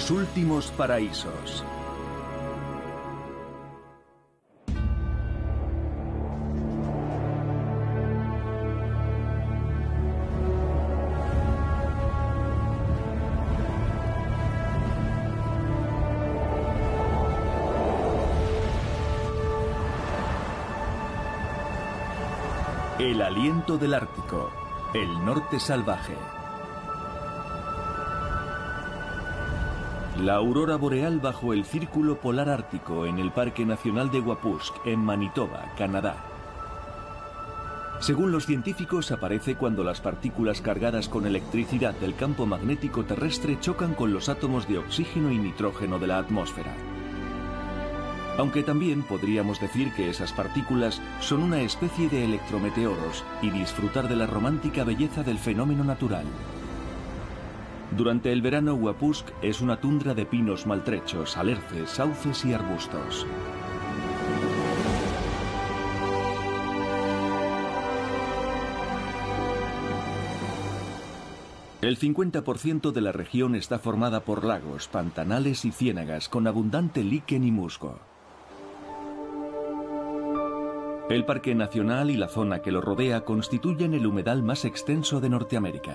Los últimos paraísos. El aliento del Ártico, el norte salvaje. La aurora boreal bajo el círculo polar ártico en el Parque Nacional de Wapusk, en Manitoba, Canadá. Según los científicos, aparece cuando las partículas cargadas con electricidad del campo magnético terrestre chocan con los átomos de oxígeno y nitrógeno de la atmósfera. Aunque también podríamos decir que esas partículas son una especie de electrometeoros y disfrutar de la romántica belleza del fenómeno natural. Durante el verano, Wapusk es una tundra de pinos maltrechos, alerces, sauces y arbustos. El 50% de la región está formada por lagos, pantanales y ciénagas con abundante líquen y musgo. El Parque Nacional y la zona que lo rodea constituyen el humedal más extenso de Norteamérica.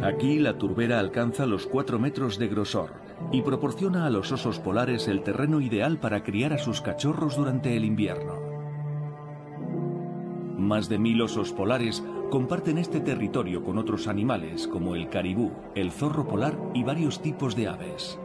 Aquí la turbera alcanza los 4 metros de grosor y proporciona a los osos polares el terreno ideal para criar a sus cachorros durante el invierno. Más de 1000 osos polares comparten este territorio con otros animales como el caribú, el zorro polar y varios tipos de aves.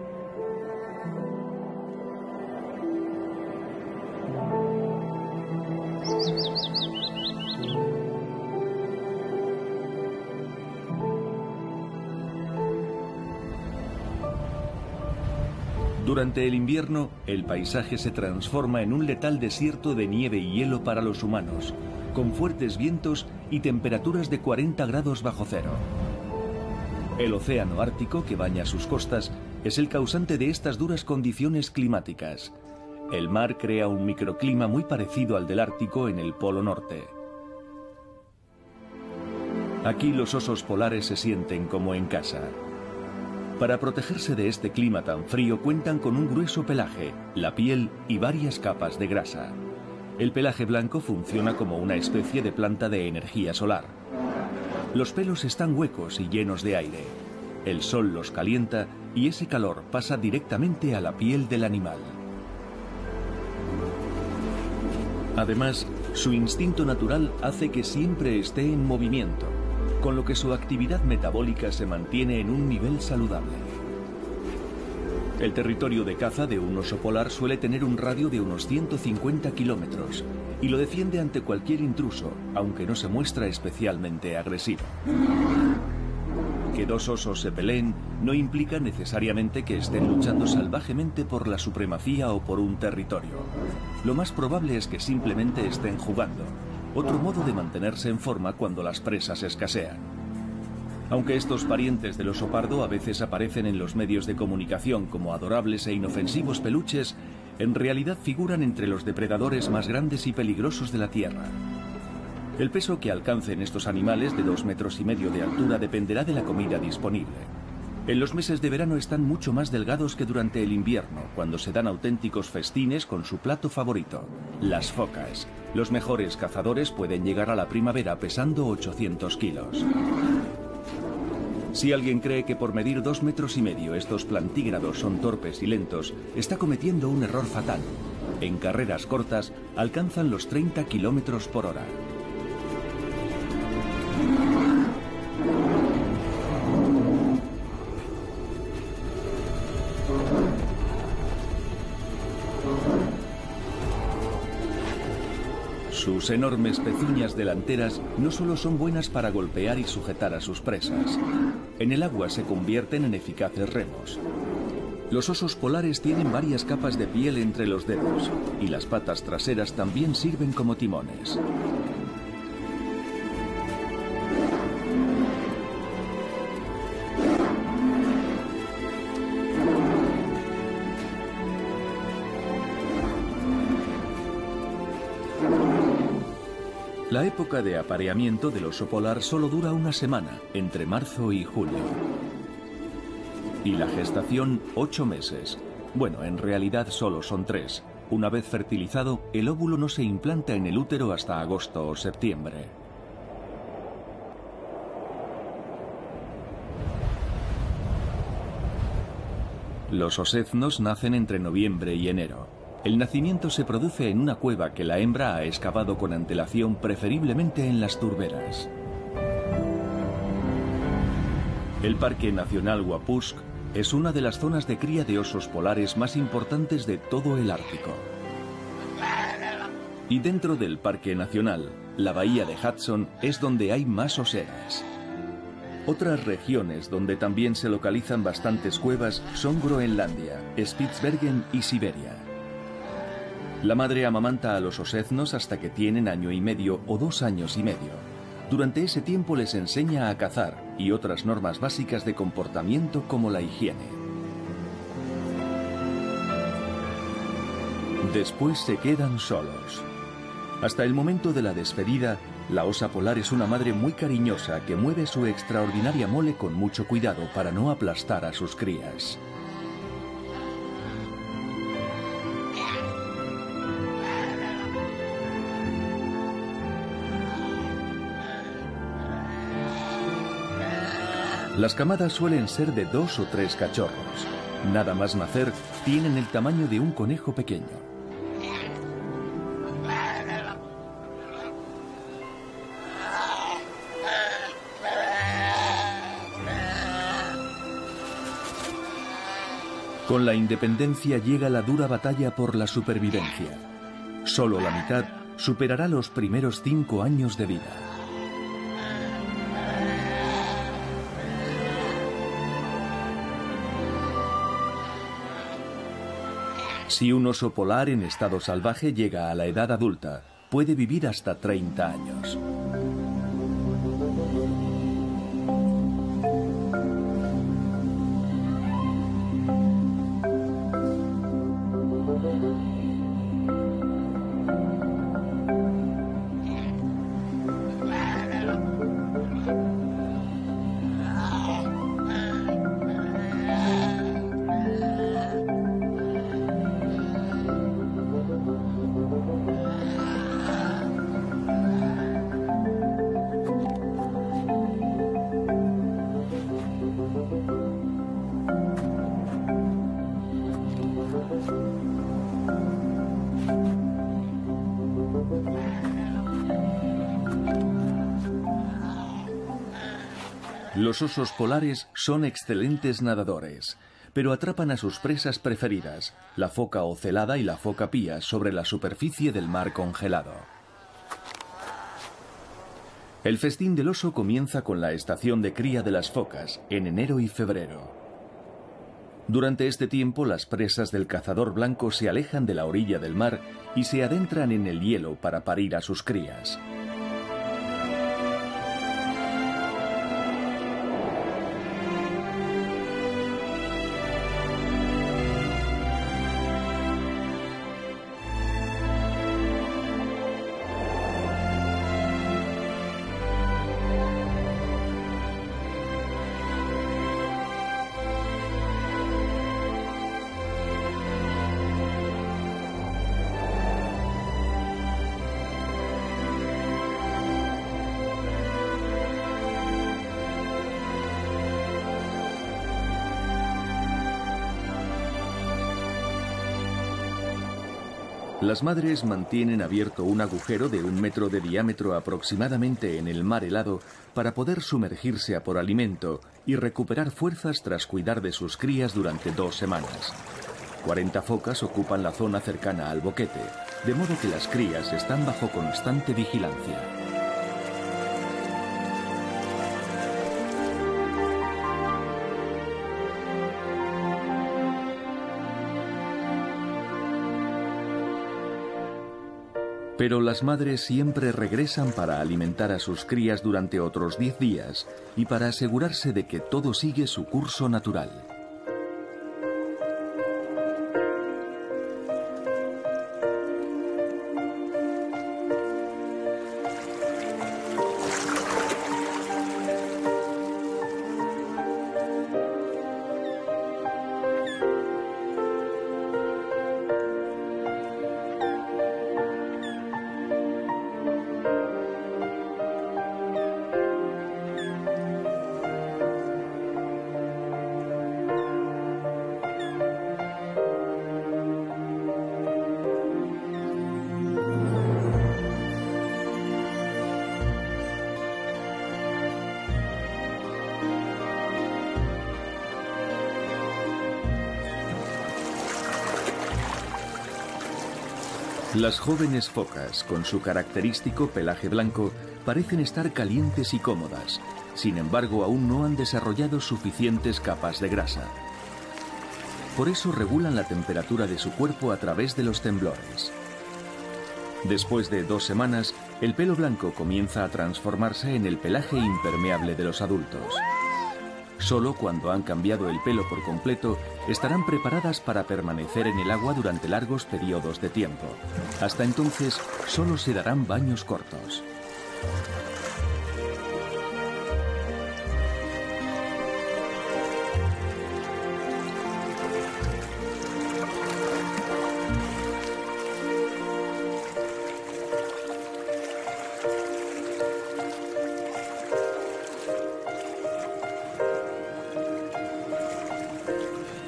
Durante el invierno, el paisaje se transforma en un letal desierto de nieve y hielo para los humanos, con fuertes vientos y temperaturas de 40 grados bajo cero. El océano Ártico, que baña sus costas, es el causante de estas duras condiciones climáticas. El mar crea un microclima muy parecido al del Ártico en el Polo Norte. Aquí los osos polares se sienten como en casa. Para protegerse de este clima tan frío cuentan con un grueso pelaje, la piel y varias capas de grasa. El pelaje blanco funciona como una especie de planta de energía solar. Los pelos están huecos y llenos de aire. El sol los calienta y ese calor pasa directamente a la piel del animal. Además, su instinto natural hace que siempre esté en movimiento, con lo que su actividad metabólica se mantiene en un nivel saludable. El territorio de caza de un oso polar suele tener un radio de unos 150 kilómetros y lo defiende ante cualquier intruso, aunque no se muestra especialmente agresivo. Que dos osos se peleen no implica necesariamente que estén luchando salvajemente por la supremacía o por un territorio. Lo más probable es que simplemente estén jugando, otro modo de mantenerse en forma cuando las presas escasean. Aunque estos parientes del oso pardo a veces aparecen en los medios de comunicación como adorables e inofensivos peluches, en realidad figuran entre los depredadores más grandes y peligrosos de la Tierra. El peso que alcancen estos animales de 2,5 metros de altura dependerá de la comida disponible. En los meses de verano están mucho más delgados que durante el invierno, cuando se dan auténticos festines con su plato favorito, las focas. Los mejores cazadores pueden llegar a la primavera pesando 800 kilos. Si alguien cree que por medir 2,5 metros estos plantígrados son torpes y lentos, está cometiendo un error fatal. En carreras cortas alcanzan los 30 kilómetros por hora. Sus enormes pezuñas delanteras no solo son buenas para golpear y sujetar a sus presas. En el agua se convierten en eficaces remos. Los osos polares tienen varias capas de piel entre los dedos y las patas traseras también sirven como timones. La época de apareamiento del oso polar solo dura una semana, entre marzo y julio. Y la gestación, 8 meses. Bueno, en realidad solo son 3. Una vez fertilizado, el óvulo no se implanta en el útero hasta agosto o septiembre. Los oséznos nacen entre noviembre y enero. El nacimiento se produce en una cueva que la hembra ha excavado con antelación, preferiblemente en las turberas. El Parque Nacional Huapusk es una de las zonas de cría de osos polares más importantes de todo el Ártico. Y dentro del Parque Nacional, la bahía de Hudson es donde hay más oseras. Otras regiones donde también se localizan bastantes cuevas son Groenlandia, Spitsbergen y Siberia. La madre amamanta a los oséznos hasta que tienen 1 año y medio o 2 años y medio. Durante ese tiempo les enseña a cazar y otras normas básicas de comportamiento como la higiene. Después se quedan solos. Hasta el momento de la despedida, la osa polar es una madre muy cariñosa que mueve su extraordinaria mole con mucho cuidado para no aplastar a sus crías. Las camadas suelen ser de 2 o 3 cachorros. Nada más nacer, tienen el tamaño de un conejo pequeño. Con la independencia llega la dura batalla por la supervivencia. Solo la mitad superará los primeros 5 años de vida. Si un oso polar en estado salvaje llega a la edad adulta, puede vivir hasta 30 años. Los osos polares son excelentes nadadores, pero atrapan a sus presas preferidas, la foca ocelada y la foca pía, sobre la superficie del mar congelado. El festín del oso comienza con la estación de cría de las focas, en enero y febrero. Durante este tiempo, las presas del cazador blanco se alejan de la orilla del mar y se adentran en el hielo para parir a sus crías. Las madres mantienen abierto un agujero de 1 metro de diámetro aproximadamente en el mar helado para poder sumergirse a por alimento y recuperar fuerzas tras cuidar de sus crías durante 2 semanas. 40 focas ocupan la zona cercana al boquete, de modo que las crías están bajo constante vigilancia. Pero las madres siempre regresan para alimentar a sus crías durante otros 10 días y para asegurarse de que todo sigue su curso natural. Las jóvenes focas, con su característico pelaje blanco, parecen estar calientes y cómodas. Sin embargo, aún no han desarrollado suficientes capas de grasa. Por eso regulan la temperatura de su cuerpo a través de los temblores. Después de 2 semanas, el pelo blanco comienza a transformarse en el pelaje impermeable de los adultos. Solo cuando han cambiado el pelo por completo, estarán preparadas para permanecer en el agua durante largos periodos de tiempo. Hasta entonces, solo se darán baños cortos.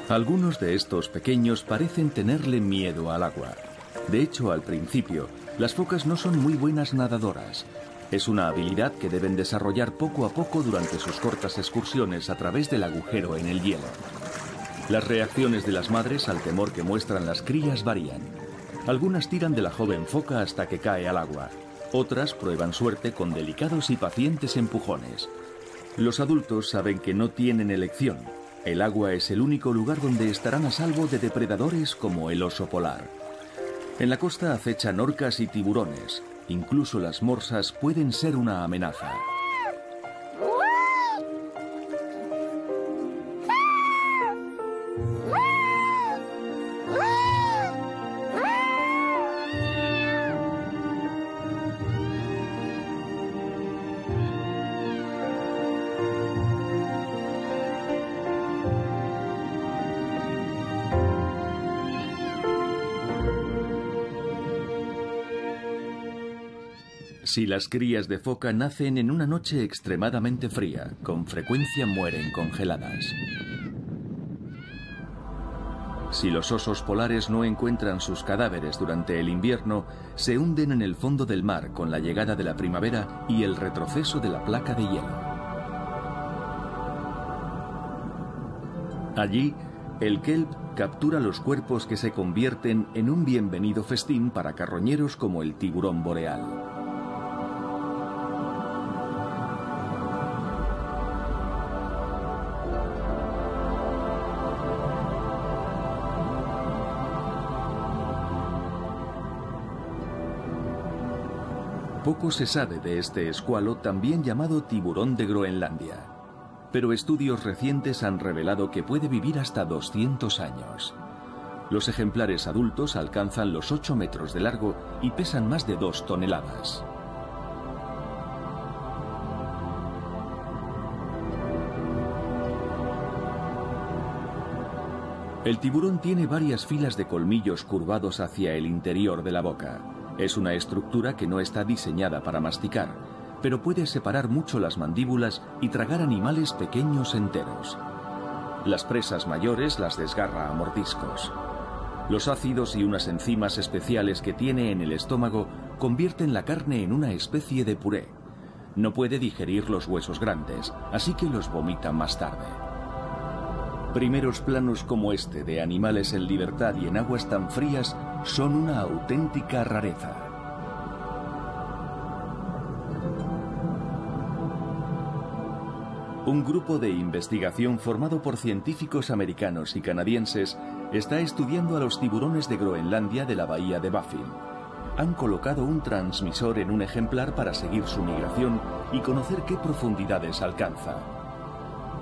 Algunos de estos pequeños parecen tenerle miedo al agua. De hecho, al principio, las focas no son muy buenas nadadoras. Es una habilidad que deben desarrollar poco a poco durante sus cortas excursiones a través del agujero en el hielo. Las reacciones de las madres al temor que muestran las crías varían. Algunas tiran de la joven foca hasta que cae al agua. Otras prueban suerte con delicados y pacientes empujones. Los adultos saben que no tienen elección. El agua es el único lugar donde estarán a salvo de depredadores como el oso polar. En la costa acechan orcas y tiburones. Incluso las morsas pueden ser una amenaza. Si las crías de foca nacen en una noche extremadamente fría, con frecuencia mueren congeladas. Si los osos polares no encuentran sus cadáveres durante el invierno, se hunden en el fondo del mar con la llegada de la primavera y el retroceso de la placa de hielo. Allí, el kelp captura los cuerpos que se convierten en un bienvenido festín para carroñeros como el tiburón boreal. Poco se sabe de este escualo, también llamado tiburón de Groenlandia, pero estudios recientes han revelado que puede vivir hasta 200 años. Los ejemplares adultos alcanzan los 8 metros de largo y pesan más de 2 toneladas. El tiburón tiene varias filas de colmillos curvados hacia el interior de la boca. Es una estructura que no está diseñada para masticar, pero puede separar mucho las mandíbulas y tragar animales pequeños enteros. Las presas mayores las desgarra a mordiscos. Los ácidos y unas enzimas especiales que tiene en el estómago convierten la carne en una especie de puré. No puede digerir los huesos grandes, así que los vomita más tarde. Primeros planos como este de animales en libertad y en aguas tan frías son una auténtica rareza. Un grupo de investigación formado por científicos americanos y canadienses está estudiando a los tiburones de Groenlandia de la bahía de Baffin. Han colocado un transmisor en un ejemplar para seguir su migración y conocer qué profundidades alcanza.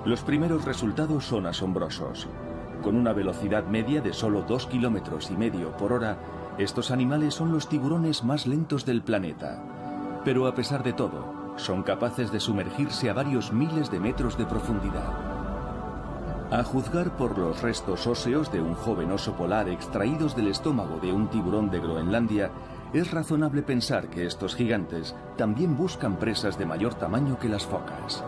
Los primeros resultados son asombrosos. Con una velocidad media de solo 2,5 kilómetros por hora, estos animales son los tiburones más lentos del planeta. Pero a pesar de todo, son capaces de sumergirse a varios miles de metros de profundidad. A juzgar por los restos óseos de un joven oso polar extraídos del estómago de un tiburón de Groenlandia, es razonable pensar que estos gigantes también buscan presas de mayor tamaño que las focas.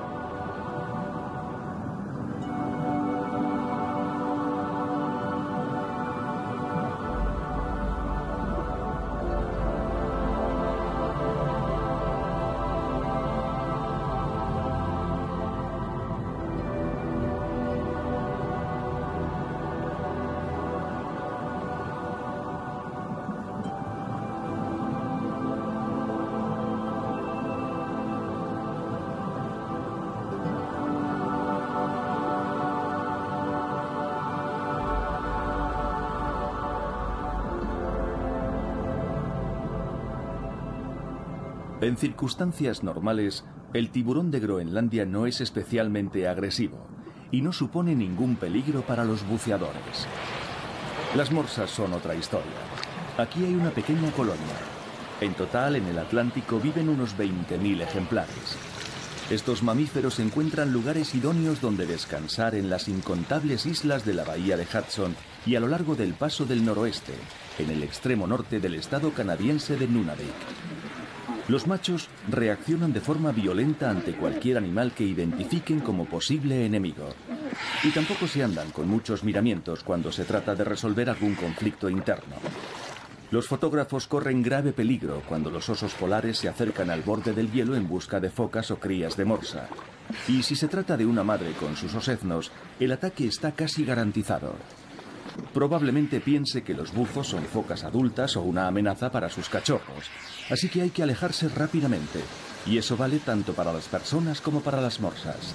En circunstancias normales, el tiburón de Groenlandia no es especialmente agresivo y no supone ningún peligro para los buceadores. Las morsas son otra historia. Aquí hay una pequeña colonia. En total, en el Atlántico viven unos 20.000 ejemplares. Estos mamíferos encuentran lugares idóneos donde descansar en las incontables islas de la bahía de Hudson y a lo largo del Paso del Noroeste, en el extremo norte del estado canadiense de Nunavik. Los machos reaccionan de forma violenta ante cualquier animal que identifiquen como posible enemigo. Y tampoco se andan con muchos miramientos cuando se trata de resolver algún conflicto interno. Los fotógrafos corren grave peligro cuando los osos polares se acercan al borde del hielo en busca de focas o crías de morsa. Y si se trata de una madre con sus oseznos, el ataque está casi garantizado. Probablemente piense que los buzos son focas adultas o una amenaza para sus cachorros, así que hay que alejarse rápidamente, y eso vale tanto para las personas como para las morsas.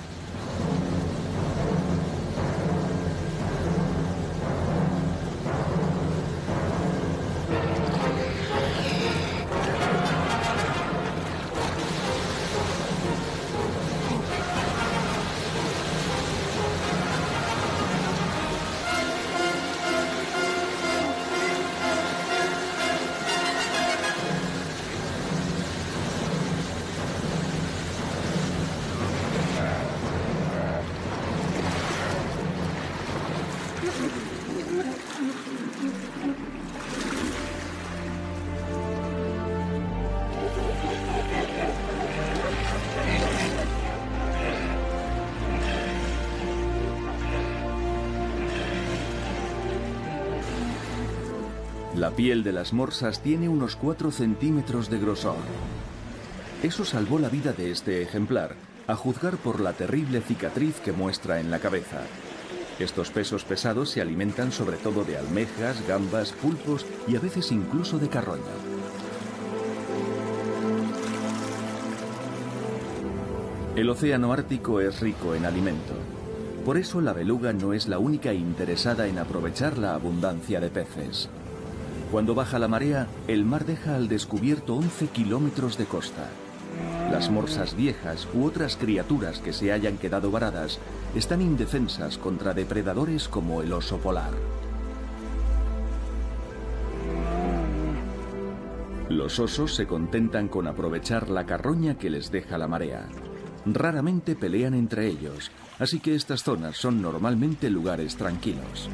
La piel de las morsas tiene unos 4 centímetros de grosor. Eso salvó la vida de este ejemplar, a juzgar por la terrible cicatriz que muestra en la cabeza. Estos pesos pesados se alimentan sobre todo de almejas, gambas, pulpos y a veces incluso de carroña. El océano Ártico es rico en alimento. Por eso la beluga no es la única interesada en aprovechar la abundancia de peces. Cuando baja la marea, el mar deja al descubierto 11 kilómetros de costa. Las morsas viejas u otras criaturas que se hayan quedado varadas están indefensas contra depredadores como el oso polar. Los osos se contentan con aprovechar la carroña que les deja la marea. Raramente pelean entre ellos, así que estas zonas son normalmente lugares tranquilos.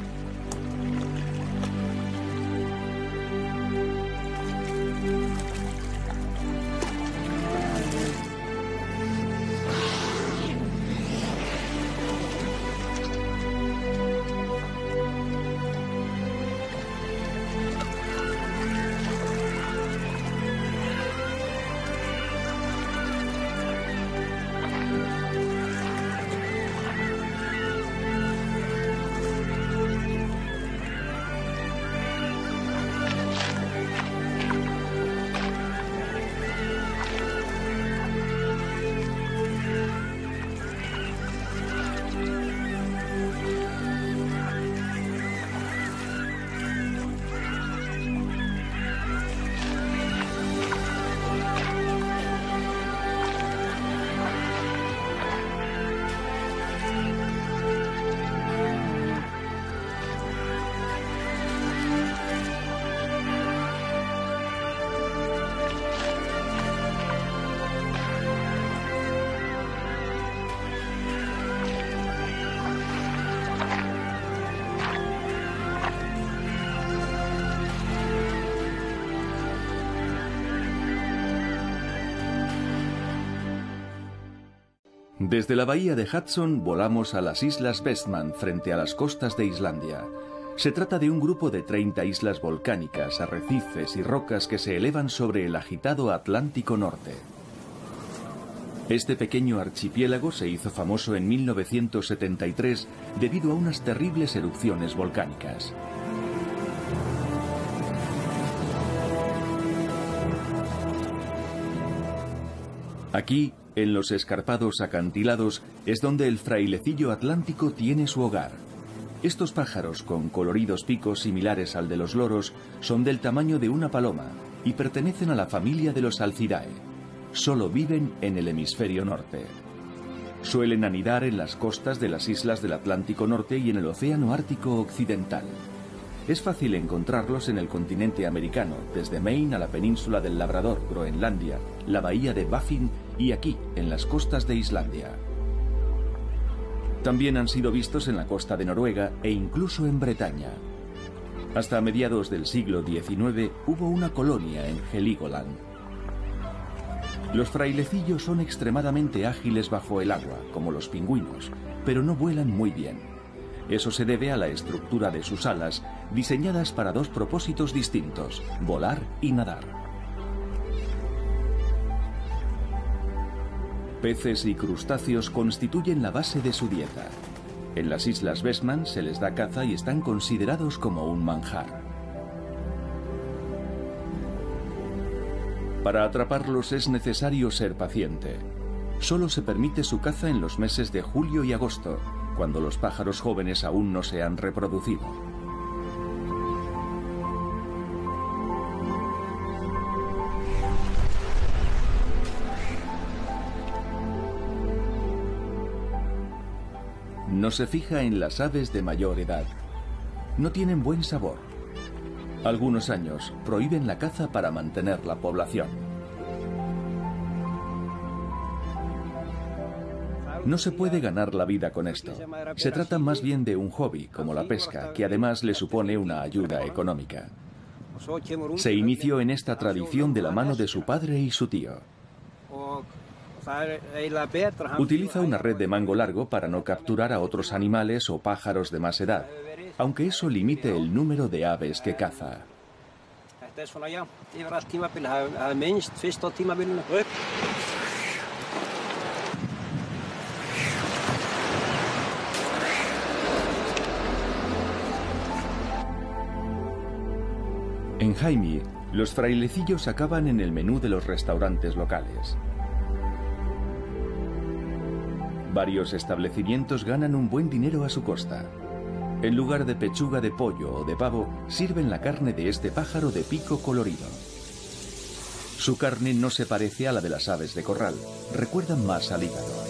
Desde la bahía de Hudson volamos a las Islas Westman frente a las costas de Islandia. Se trata de un grupo de 30 islas volcánicas, arrecifes y rocas que se elevan sobre el agitado Atlántico Norte. Este pequeño archipiélago se hizo famoso en 1973 debido a unas terribles erupciones volcánicas. Aquí, en los escarpados acantilados, es donde el frailecillo atlántico tiene su hogar. Estos pájaros, con coloridos picos similares al de los loros, son del tamaño de una paloma y pertenecen a la familia de los Alcidae. solo viven en el hemisferio norte. Suelen anidar en las costas de las islas del Atlántico Norte y en el Océano Ártico Occidental. Es fácil encontrarlos en el continente americano, desde Maine a la península del Labrador, Groenlandia, la bahía de Baffin y aquí, en las costas de Islandia. También han sido vistos en la costa de Noruega e incluso en Bretaña. Hasta mediados del siglo XIX hubo una colonia en Heligoland. Los frailecillos son extremadamente ágiles bajo el agua, como los pingüinos, pero no vuelan muy bien. Eso se debe a la estructura de sus alas, diseñadas para dos propósitos distintos: volar y nadar. Peces y crustáceos constituyen la base de su dieta. En las islas Westman se les da caza y están considerados como un manjar. Para atraparlos es necesario ser paciente. Solo se permite su caza en los meses de julio y agosto, cuando los pájaros jóvenes aún no se han reproducido. No se fija en las aves de mayor edad. No tienen buen sabor. Algunos años prohíben la caza para mantener la población. No se puede ganar la vida con esto. Se trata más bien de un hobby, como la pesca, que además le supone una ayuda económica. Se inició en esta tradición de la mano de su padre y su tío. Utiliza una red de mango largo para no capturar a otros animales o pájaros de más edad, aunque eso limite el número de aves que caza. En Jaime, los frailecillos acaban en el menú de los restaurantes locales. Varios establecimientos ganan un buen dinero a su costa. En lugar de pechuga de pollo o de pavo, sirven la carne de este pájaro de pico colorido. Su carne no se parece a la de las aves de corral, recuerdan más al hígado.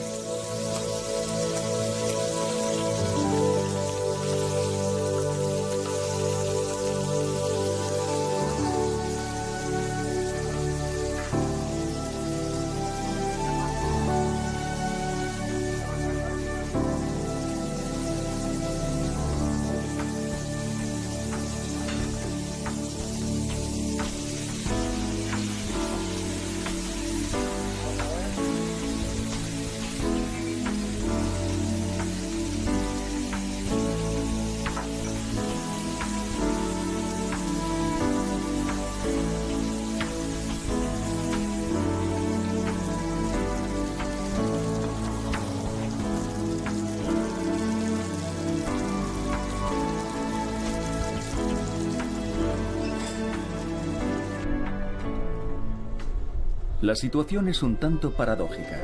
La situación es un tanto paradójica.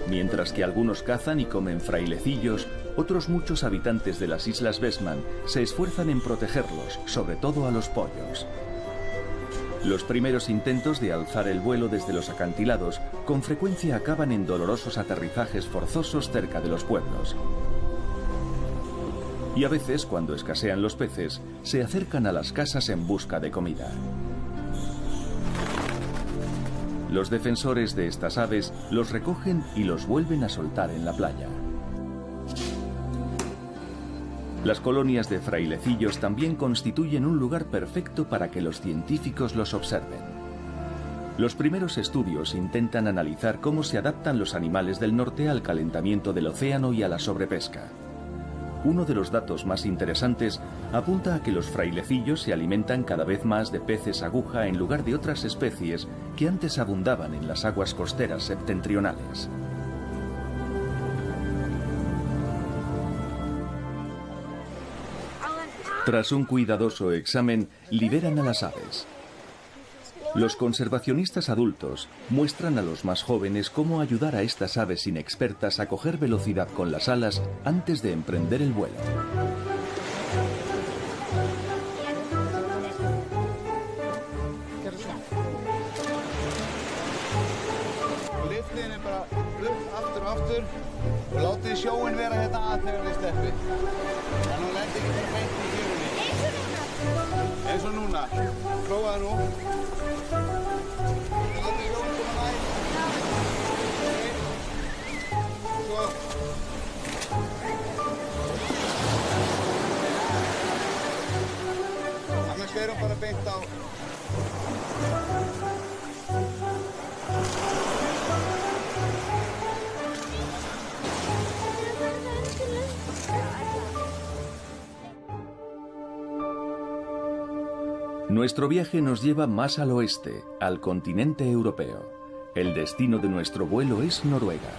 Mientras que algunos cazan y comen frailecillos, otros muchos habitantes de las islas Westman se esfuerzan en protegerlos, sobre todo a los pollos. Los primeros intentos de alzar el vuelo desde los acantilados con frecuencia acaban en dolorosos aterrizajes forzosos cerca de los pueblos. Y a veces, cuando escasean los peces, se acercan a las casas en busca de comida. Los defensores de estas aves los recogen y los vuelven a soltar en la playa. Las colonias de frailecillos también constituyen un lugar perfecto para que los científicos los observen. Los primeros estudios intentan analizar cómo se adaptan los animales del norte al calentamiento del océano y a la sobrepesca. Uno de los datos más interesantes apunta a que los frailecillos se alimentan cada vez más de peces aguja en lugar de otras especies que antes abundaban en las aguas costeras septentrionales. Tras un cuidadoso examen, liberan a las aves. Los conservacionistas adultos muestran a los más jóvenes cómo ayudar a estas aves inexpertas a coger velocidad con las alas antes de emprender el vuelo. Lyftiðinni bara upp, aftur og aftur og látið sjóin vera hérna að þegar þið steppið. Þannig að hún lendir ekki bara beint í fjörunni. Eins og núna. Prófaðu nú. Látið sjóin koma nær. Svo. Annars fer hún bara beint á. Nuestro viaje nos lleva más al oeste, al continente europeo. El destino de nuestro vuelo es Noruega,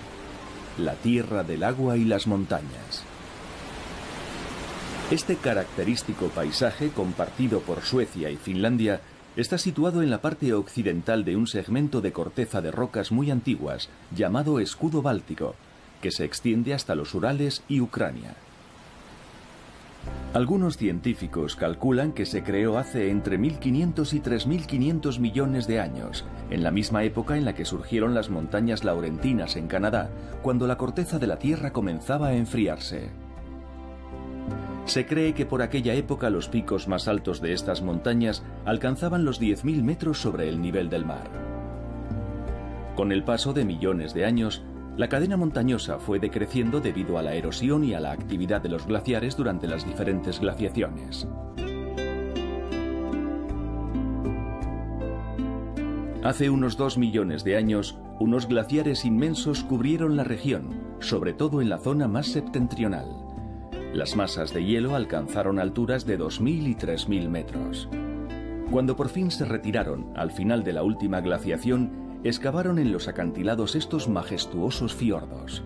la tierra del agua y las montañas. Este característico paisaje, compartido por Suecia y Finlandia, está situado en la parte occidental de un segmento de corteza de rocas muy antiguas, llamado Escudo Báltico, que se extiende hasta los Urales y Ucrania. Algunos científicos calculan que se creó hace entre 1500 y 3500 millones de años, en la misma época en la que surgieron las montañas laurentinas en Canadá, cuando la corteza de la Tierra comenzaba a enfriarse. Se cree que por aquella época los picos más altos de estas montañas alcanzaban los 10.000 metros sobre el nivel del mar. Con el paso de millones de años, la cadena montañosa fue decreciendo debido a la erosión y a la actividad de los glaciares durante las diferentes glaciaciones. Hace unos 2 millones de años, unos glaciares inmensos cubrieron la región, sobre todo en la zona más septentrional. Las masas de hielo alcanzaron alturas de 2.000 y 3.000 metros. Cuando por fin se retiraron, al final de la última glaciación, excavaron en los acantilados estos majestuosos fiordos.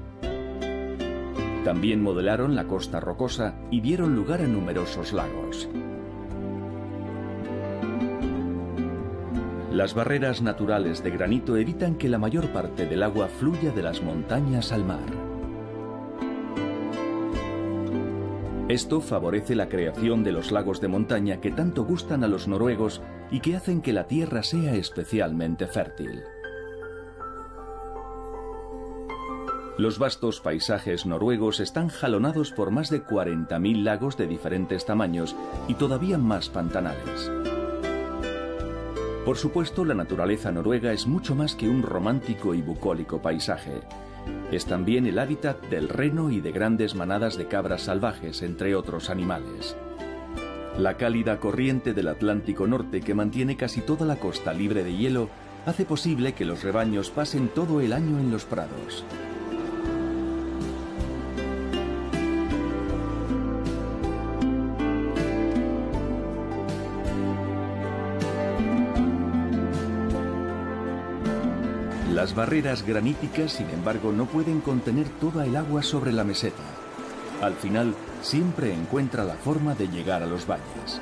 También modelaron la costa rocosa y dieron lugar a numerosos lagos. Las barreras naturales de granito evitan que la mayor parte del agua fluya de las montañas al mar. Esto favorece la creación de los lagos de montaña que tanto gustan a los noruegos y que hacen que la tierra sea especialmente fértil. Los vastos paisajes noruegos están jalonados por más de 40.000 lagos de diferentes tamaños y todavía más pantanales. Por supuesto, la naturaleza noruega es mucho más que un romántico y bucólico paisaje. Es también el hábitat del reno y de grandes manadas de cabras salvajes, entre otros animales. La cálida corriente del Atlántico Norte, que mantiene casi toda la costa libre de hielo, hace posible que los rebaños pasen todo el año en los prados. Las barreras graníticas, sin embargo, no pueden contener toda el agua sobre la meseta. Al final, siempre encuentra la forma de llegar a los valles.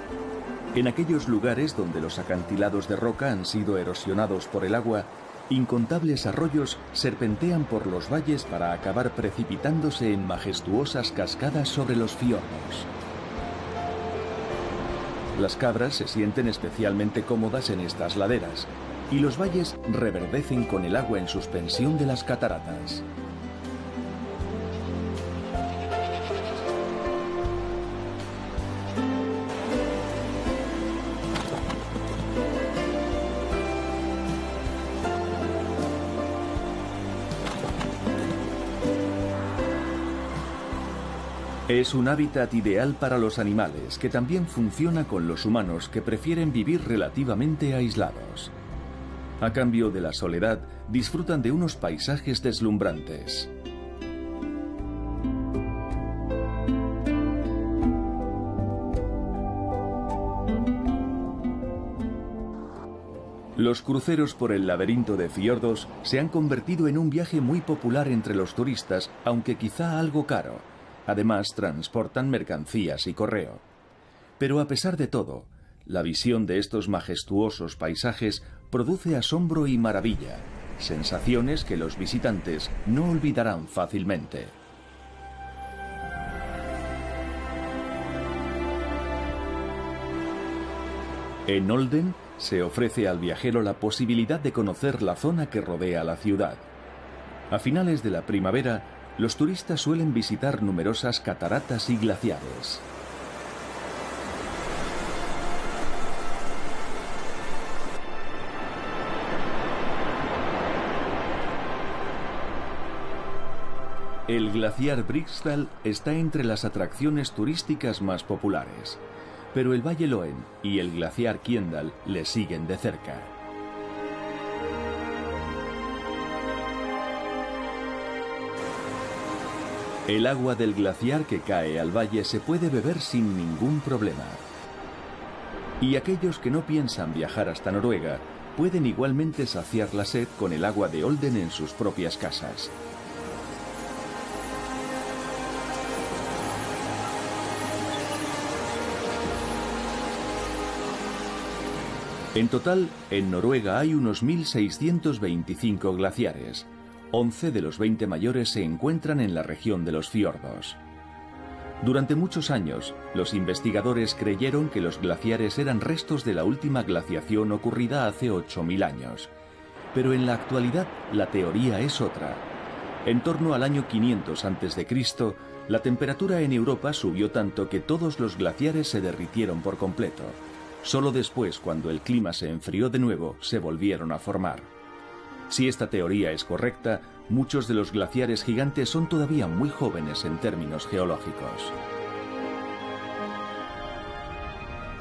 En aquellos lugares donde los acantilados de roca han sido erosionados por el agua, incontables arroyos serpentean por los valles para acabar precipitándose en majestuosas cascadas sobre los fiordos. Las cabras se sienten especialmente cómodas en estas laderas, y los valles reverdecen con el agua en suspensión de las cataratas. Es un hábitat ideal para los animales, que también funciona con los humanos que prefieren vivir relativamente aislados. A cambio de la soledad, disfrutan de unos paisajes deslumbrantes. Los cruceros por el laberinto de fiordos se han convertido en un viaje muy popular entre los turistas, aunque quizá algo caro. Además, transportan mercancías y correo. Pero a pesar de todo, la visión de estos majestuosos paisajes produce asombro y maravilla, sensaciones que los visitantes no olvidarán fácilmente. En Olden se ofrece al viajero la posibilidad de conocer la zona que rodea la ciudad. A finales de la primavera, los turistas suelen visitar numerosas cataratas y glaciares. El glaciar Briksdal está entre las atracciones turísticas más populares, pero el Valle Loen y el glaciar Kiendal le siguen de cerca. El agua del glaciar que cae al valle se puede beber sin ningún problema. Y aquellos que no piensan viajar hasta Noruega pueden igualmente saciar la sed con el agua de Olden en sus propias casas. En total, en Noruega hay unos 1.625 glaciares. 11 de los 20 mayores se encuentran en la región de los fiordos. Durante muchos años, los investigadores creyeron que los glaciares eran restos de la última glaciación ocurrida hace 8.000 años. Pero en la actualidad, la teoría es otra. En torno al año 500 a.C., la temperatura en Europa subió tanto que todos los glaciares se derritieron por completo. Solo después, cuando el clima se enfrió de nuevo, se volvieron a formar. Si esta teoría es correcta, muchos de los glaciares gigantes son todavía muy jóvenes en términos geológicos.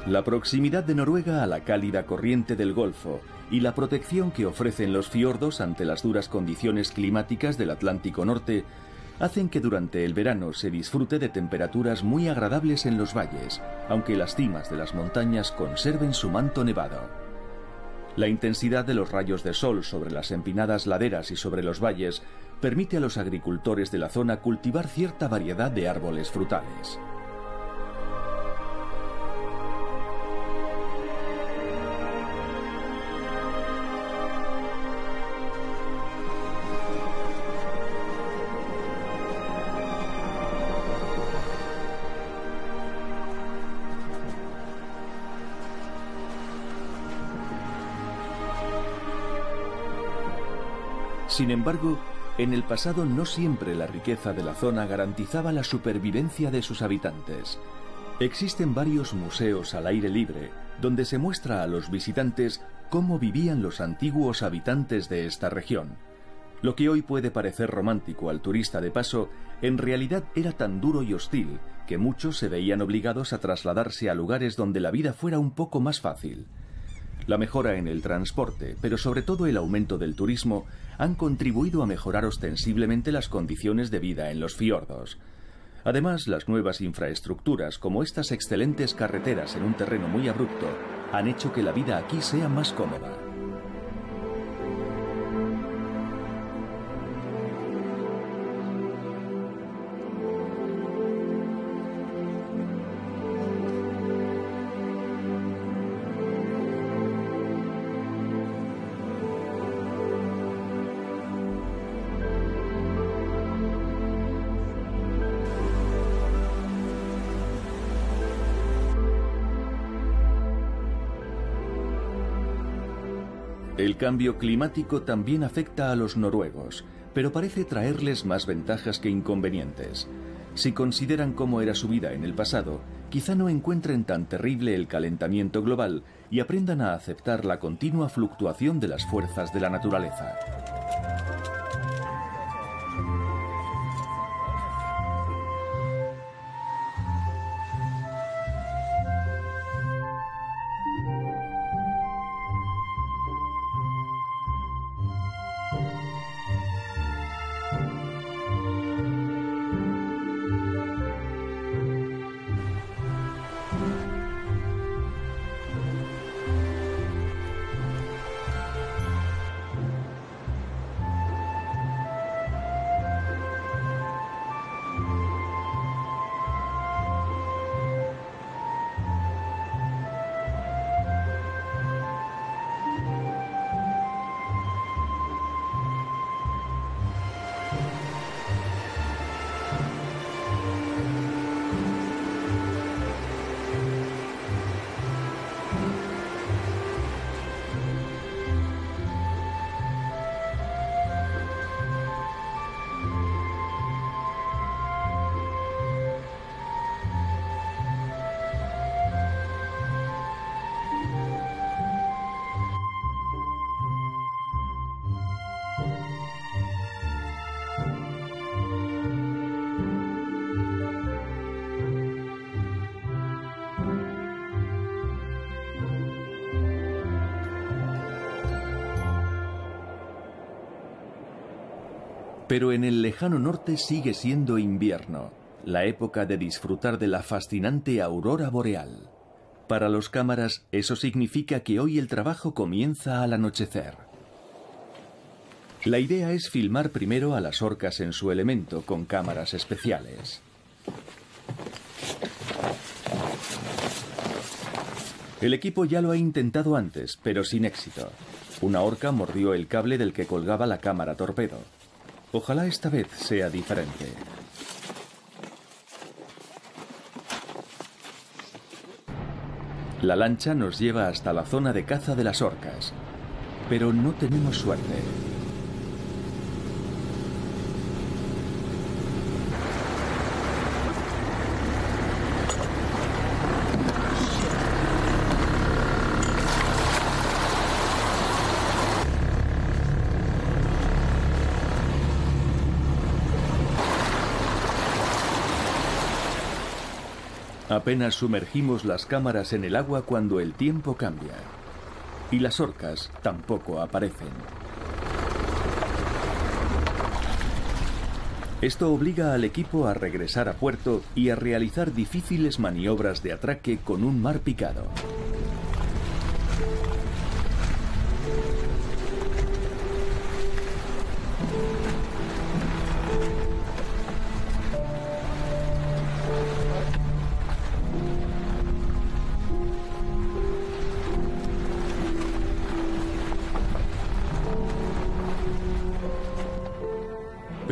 La proximidad de Noruega a la cálida corriente del Golfo y la protección que ofrecen los fiordos ante las duras condiciones climáticas del Atlántico Norte hacen que durante el verano se disfrute de temperaturas muy agradables en los valles, aunque las cimas de las montañas conserven su manto nevado. La intensidad de los rayos de sol sobre las empinadas laderas y sobre los valles permite a los agricultores de la zona cultivar cierta variedad de árboles frutales. Sin embargo, en el pasado no siempre la riqueza de la zona garantizaba la supervivencia de sus habitantes. Existen varios museos al aire libre, donde se muestra a los visitantes cómo vivían los antiguos habitantes de esta región. Lo que hoy puede parecer romántico al turista de paso, en realidad era tan duro y hostil que muchos se veían obligados a trasladarse a lugares donde la vida fuera un poco más fácil. La mejora en el transporte, pero sobre todo el aumento del turismo, han contribuido a mejorar ostensiblemente las condiciones de vida en los fiordos. Además, las nuevas infraestructuras, como estas excelentes carreteras en un terreno muy abrupto, han hecho que la vida aquí sea más cómoda. El cambio climático también afecta a los noruegos, pero parece traerles más ventajas que inconvenientes. Si consideran cómo era su vida en el pasado, quizá no encuentren tan terrible el calentamiento global y aprendan a aceptar la continua fluctuación de las fuerzas de la naturaleza. Pero en el lejano norte sigue siendo invierno, la época de disfrutar de la fascinante aurora boreal. Para los cámaras, eso significa que hoy el trabajo comienza al anochecer. La idea es filmar primero a las orcas en su elemento con cámaras especiales. El equipo ya lo ha intentado antes, pero sin éxito. Una orca mordió el cable del que colgaba la cámara torpedo. Ojalá esta vez sea diferente. La lancha nos lleva hasta la zona de caza de las orcas, pero no tenemos suerte. Apenas sumergimos las cámaras en el agua cuando el tiempo cambia. Y las orcas tampoco aparecen. Esto obliga al equipo a regresar a puerto y a realizar difíciles maniobras de atraque con un mar picado.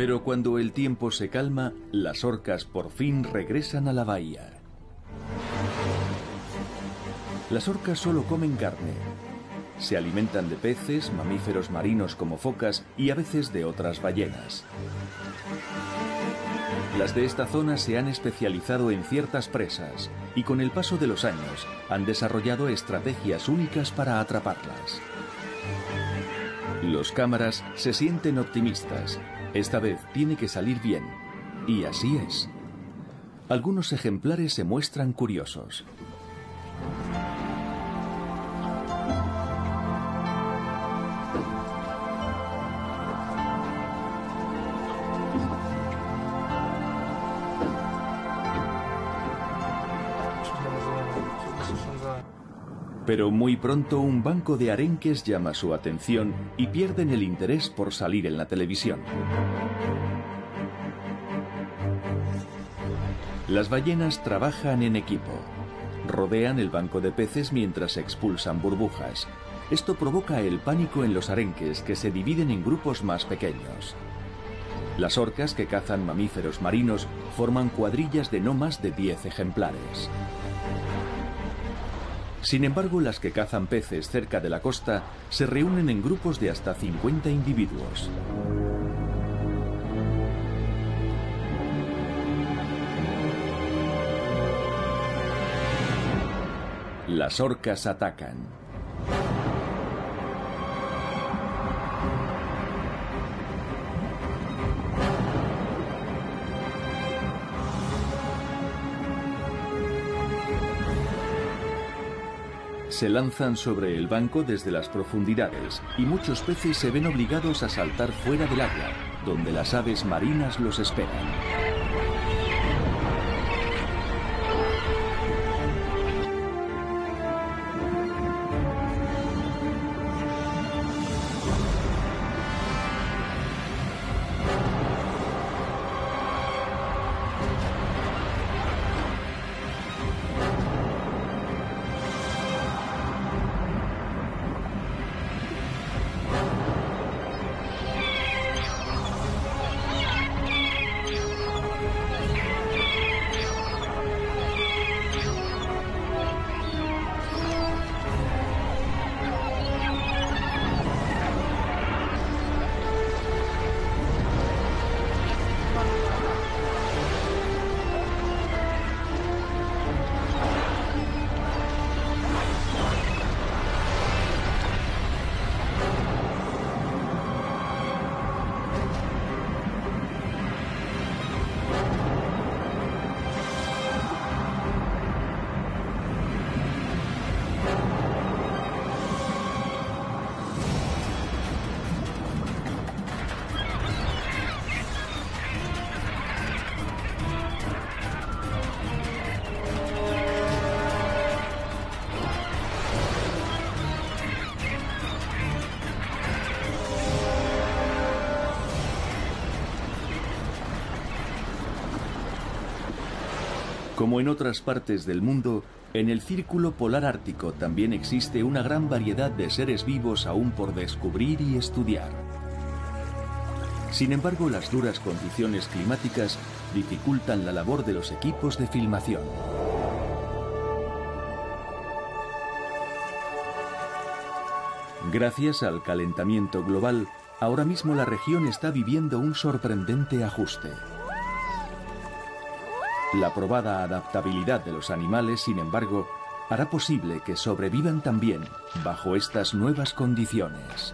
Pero cuando el tiempo se calma, las orcas por fin regresan a la bahía. Las orcas solo comen carne. Se alimentan de peces, mamíferos marinos como focas y a veces de otras ballenas. Las de esta zona se han especializado en ciertas presas y con el paso de los años han desarrollado estrategias únicas para atraparlas. Los cámaras se sienten optimistas. Esta vez tiene que salir bien. Y así es. Algunos ejemplares se muestran curiosos. Pero muy pronto un banco de arenques llama su atención y pierden el interés por salir en la televisión. Las ballenas trabajan en equipo. Rodean el banco de peces mientras expulsan burbujas. Esto provoca el pánico en los arenques, que se dividen en grupos más pequeños. Las orcas que cazan mamíferos marinos forman cuadrillas de no más de 10 ejemplares. Sin embargo, las que cazan peces cerca de la costa se reúnen en grupos de hasta 50 individuos. Las orcas atacan. Se lanzan sobre el banco desde las profundidades y muchos peces se ven obligados a saltar fuera del agua, donde las aves marinas los esperan. Como en otras partes del mundo, en el Círculo Polar Ártico también existe una gran variedad de seres vivos aún por descubrir y estudiar. Sin embargo, las duras condiciones climáticas dificultan la labor de los equipos de filmación. Gracias al calentamiento global, ahora mismo la región está viviendo un sorprendente ajuste. La probada adaptabilidad de los animales, sin embargo, hará posible que sobrevivan también bajo estas nuevas condiciones.